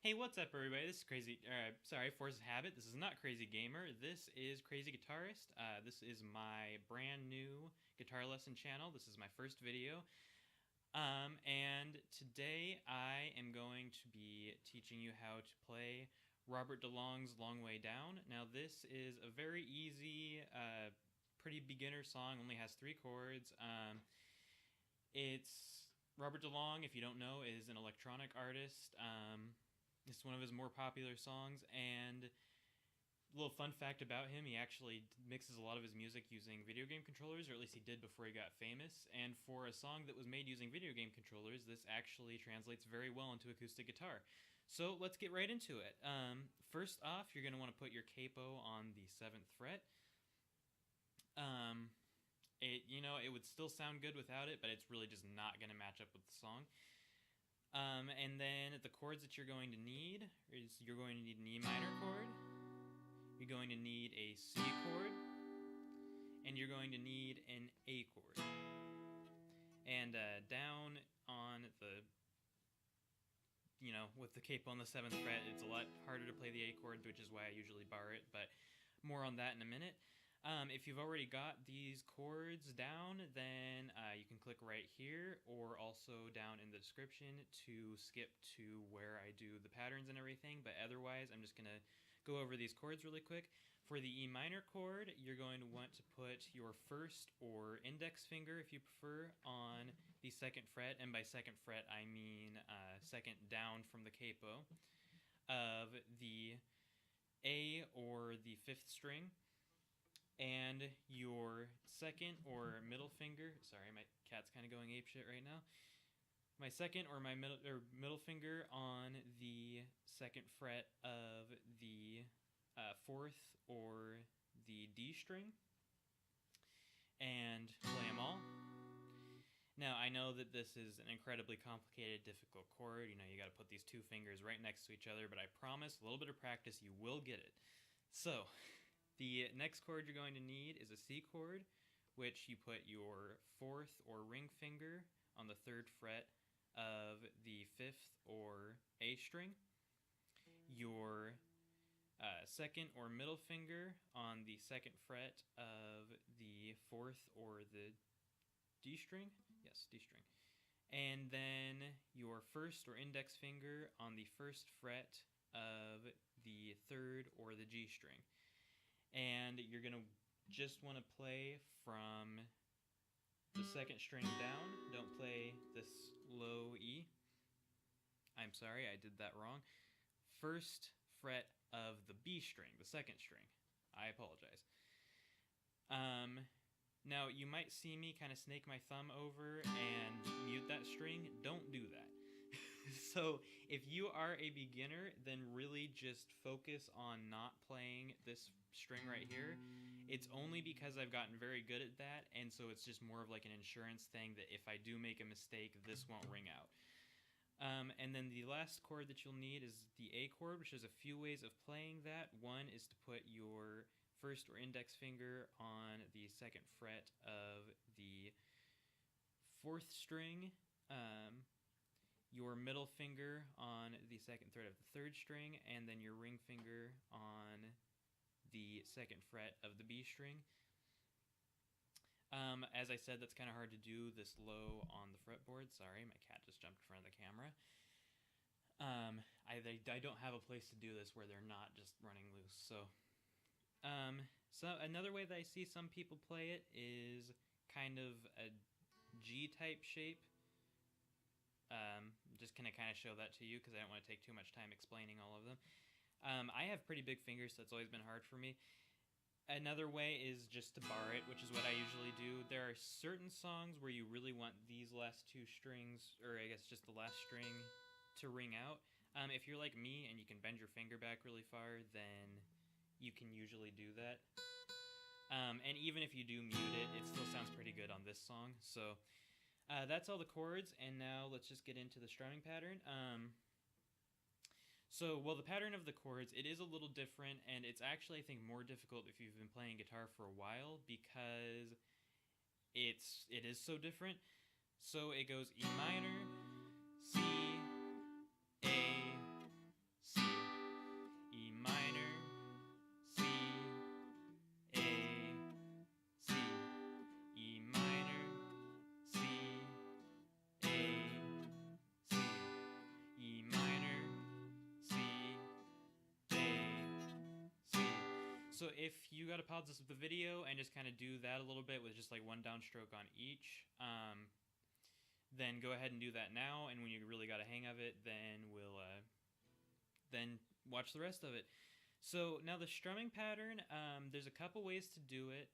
Hey, what's up, everybody? This is Force of Habit. This is not Crazy Gamer. This is Crazy Guitarist. This is my brand new guitar lesson channel. This is my first video. And today I am going to be teaching you how to play Robert Delong's Long Way Down. Now, this is a very easy, pretty beginner song, only has 3 chords. It's Robert Delong, if you don't know, is an electronic artist. It's one of his more popular songs, and a little fun fact about him, he actually mixes a lot of his music using video game controllers, or at least he did before he got famous. And for a song that was made using video game controllers, this actually translates very well into acoustic guitar. So let's get right into it. First off, you're going to want to put your capo on the 7th fret. It would still sound good without it, but it's really just not going to match up with the song. And then the chords that you're going to need is you're going to need an E minor chord, you're going to need a C chord, and you're going to need an A chord. And down on the, with the capo on the 7th fret, it's a lot harder to play the A chord, which is why I usually bar it, but more on that in a minute. If you've already got these chords down, then you can click right here, or also down in the description to skip to where I do the patterns and everything. But otherwise, I'm just going to go over these chords really quick. For the E minor chord, you're going to want to put your first or index finger, if you prefer, on the 2nd fret. And by 2nd fret, I mean second down from the capo of the A or the 5th string. And your second or middle finger, sorry, my cat's kind of going apeshit right now. My second or my middle finger on the 2nd fret of the 4th or the D string, and play them all. Now, I know that this is an incredibly complicated, difficult chord. You got to put these 2 fingers right next to each other, but I promise, a little bit of practice, you will get it. So, the next chord you're going to need is a C chord, which you put your 4th or ring finger on the 3rd fret of the 5th or A string, your second or middle finger on the 2nd fret of the 4th or the D string, yes, D string, and then your first or index finger on the 1st fret of the 3rd or the G string. And you're going to just want to play from the 2nd string down. Don't play this low E. I'm sorry, I did that wrong. 1st fret of the B string, the 2nd string. I apologize. Now, you might see me kind of snake my thumb over and mute that string. Don't do that. So, if you are a beginner, then really just focus on not playing this string right here. It's only because I've gotten very good at that, and so it's just more of like an insurance thing that if I do make a mistake, this won't ring out. And then the last chord that you'll need is the A chord, which has a few ways of playing that. One is to put your first or index finger on the 2nd fret of the 4th string, your middle finger on the 2nd fret of the 3rd string, and then your ring finger on the 2nd fret of the B string. As I said, that's kind of hard to do this low on the fretboard. Sorry, my cat just jumped in front of the camera. I don't have a place to do this where they're not just running loose. So another way that I see some people play it is kind of a G-type shape. Just going to kind of show that to you because I don't want to take too much time explaining all of them. I have pretty big fingers, so it's always been hard for me. Another way is just to bar it, which is what I usually do. There are certain songs where you really want these last 2 strings, or I guess just the last string, to ring out. If you're like me and you can bend your finger back really far, then you can usually do that. And even if you do mute it, it still sounds pretty good on this song. So that's all the chords, and now let's just get into the strumming pattern. The pattern of the chords, it is a little different, and it's actually, I think, more difficult if you've been playing guitar for a while, because it is so different. So it goes E minor, C, A, So if you got to pause this with the video and just kind of do that a little bit with just like one downstroke on each, then go ahead and do that now. And when you really got a hang of it, then we'll then watch the rest of it. So now the strumming pattern, there's a couple ways to do it.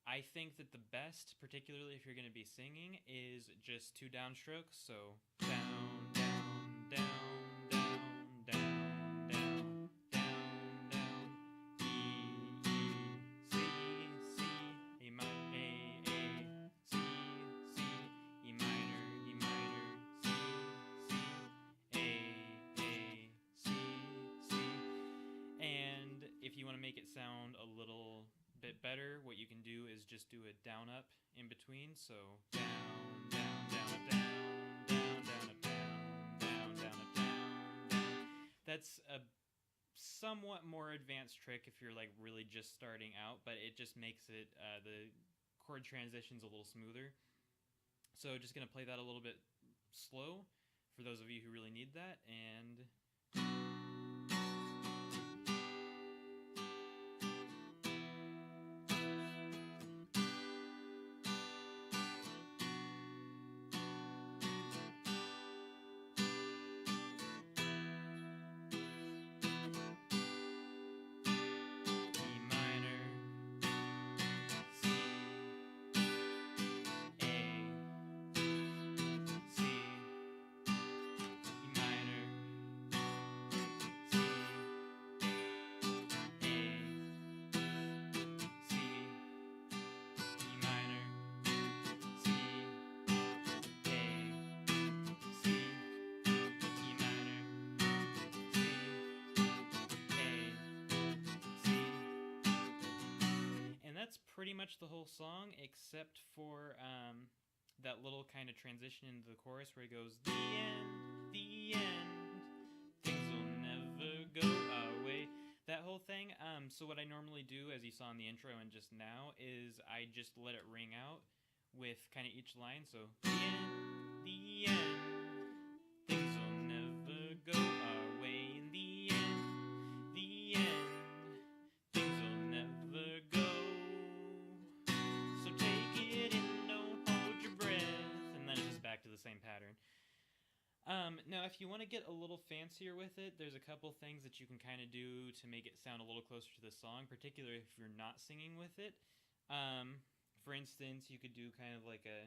I think that the best, particularly if you're going to be singing, is just 2 downstrokes. So down, down, down, down, down, down, down, down. E, C, C, A minor, C, C, E minor, C, C, C. And if you want to make it sound a little bit better, what you can do is just do a down up in between. So down, down, down, up, down, down, down, up, down, down, down, up, down, down. That's a somewhat more advanced trick if you're like really just starting out, but it just makes it the chord transitions a little smoother. So just gonna play that a little bit slow for those of you who really need that. And that's pretty much the whole song, except for that little kind of transition into the chorus where he goes, the end, things will never go our way. That whole thing. So what I normally do, as you saw in the intro and just now, is I just let it ring out with kind of each line. So the end, things will never go our way. In the end, things will never go. So take it in, don't hold your breath. And then it's just back to the same pattern. Now, if you want to get a little fancier with it, there's a couple things that you can kind of do to make it sound a little closer to the song, particularly if you're not singing with it. For instance, you could do kind of like a...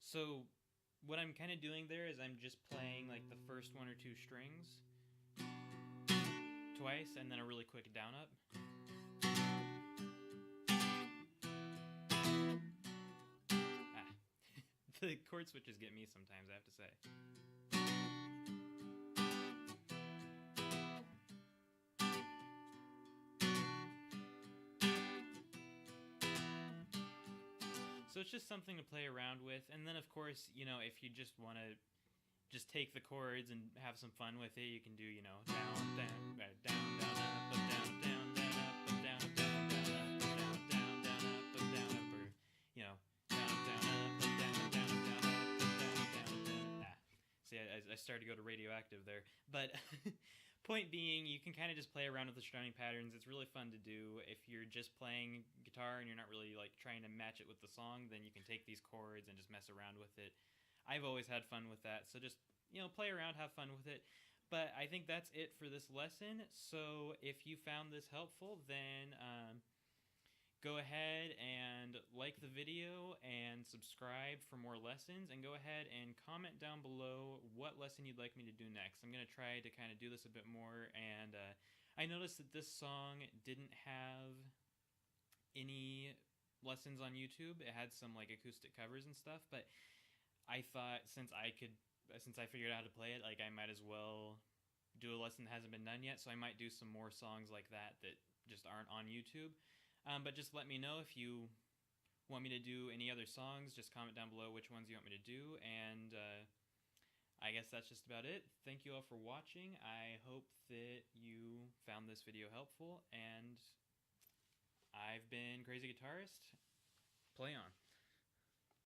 So what I'm kind of doing there is I'm just playing like the first 1 or 2 strings twice and then a really quick down up. The chord switches get me sometimes, I have to say. So it's just something to play around with. And then, of course, you know, if you just want to just take the chords and have some fun with it, you can do, you know, down, down, down, down, up, down, down, down, up, down, down, down, up, down, down, down, up, down, up, or, you know, down, down, up, down, down, down, up, down, down. See, I started to go to radioactive there. But point being, you can kind of just play around with the strumming patterns. It's really fun to do. If you're just playing guitar and you're not really like trying to match it with the song, then you can take these chords and just mess around with it. I've always had fun with that, so just, you know, play around, have fun with it. But I think that's it for this lesson. So if you found this helpful, then go ahead and like the video and subscribe for more lessons, and go ahead and comment down below what lesson you'd like me to do next. I'm going to try to kind of do this a bit more, and I noticed that this song didn't have any lessons on YouTube. It had some like acoustic covers and stuff, but I thought since I figured out how to play it, like I might as well do a lesson that hasn't been done yet. So I might do some more songs like that just aren't on YouTube. But just let me know if you want me to do any other songs. Just comment down below which ones you want me to do, and I guess that's just about it. Thank you all for watching. I hope that you found this video helpful, and I've been Crazy Guitarist. Play on.